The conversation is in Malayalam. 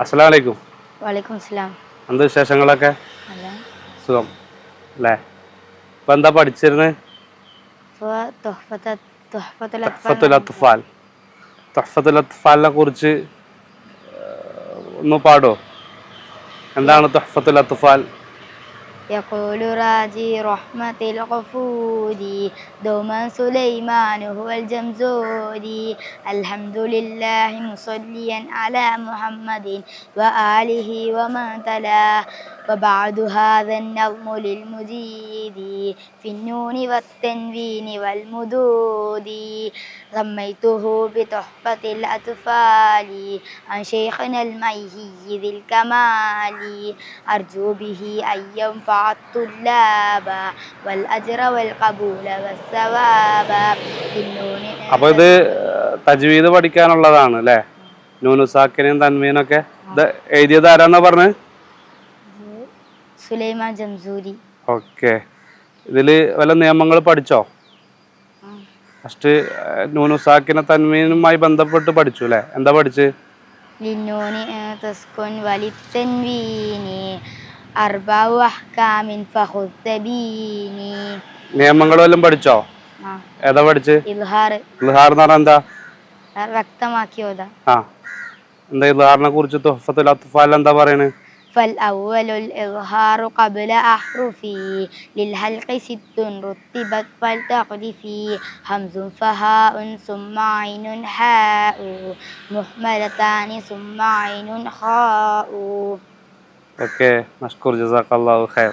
അസ്സലാമു അലൈക്കും. വലൈക്കും സ്ലാം. എന്താ വിശേഷങ്ങളൊക്കെ? അല്ല സുഖം അല്ലേ? ഇപ്പം എന്താ പഠിച്ചിരുന്നത്? തുഹ്ഫത്തുൽ അത്ഫാൽ. തുഹ്ഫത്തുൽ അത്ഫാലിനെ കുറിച്ച് ഒന്ന് പാടോ? എന്താണ് തുഹ്ഫത്തുൽ അത്ഫാൽ? يقول راجي رحمة الغفور دوما سليمان هو الجمزوري الحمد لله مصليا على محمد وآله ومن تلاه وبعد هذا النظم للمجيد في النون والتنوين والمدود سميته بتحفة الأطفال عن شيخنا الميهي ذي الكمال أرجو به أن ينفع الطلاب والأجر والقبول والثواب في النون. അപ്പോൾ ഇത് തജ്വീദ് പഠിക്കാനുള്ളതാണ് അല്ലേ? നൂനു സാക്കിനും തൻവീനൊക്കെ ഇത് എഴുതിയത് ആരാന്നാ പറഞ്ഞത്? സുലൈമാൻ ജംസൂരി. ഓക്കെ. ഇതില് വല്ല നിയമങ്ങൾ പഠിച്ചോ? ഫസ്റ്റ് നൂനു സാക്കിനെ തൻവീനുമായി ബന്ധപ്പെട്ട് പഠിച്ചു അല്ലേ? എന്താ പഠിച്ച്? ലിന്നൂനി തസ്കുൻ വലിത്തൻവീനി അർബഉ അഹ്കാമിൻ ഫഖുദ്ദബീനി. നിയമങ്ങൾ വല്ലതും പഠിച്ചോ? ഏതാ പഠിച്ച്? ഇൽഹാർ. ഇൽഹാർ എന്ന് പറഞ്ഞാൽ എന്താ? വ്യക്തമാക്കിയോതാ. എന്താ ഇൽഹാറിനെ കുറിച്ച് തുഹ്ഫത്തുൽ അത്ഫാൽ എന്താ പറയണത്? فالأول الإظهار قبل أحرفي للحلق ست رتبت فلتقذفي همز فهاء ثم عين حاء مهملتان ثم عين خاء. ഓക്കെ, മഷ്കൂർ, ജസാക്കല്ലാഹു ഖൈർ.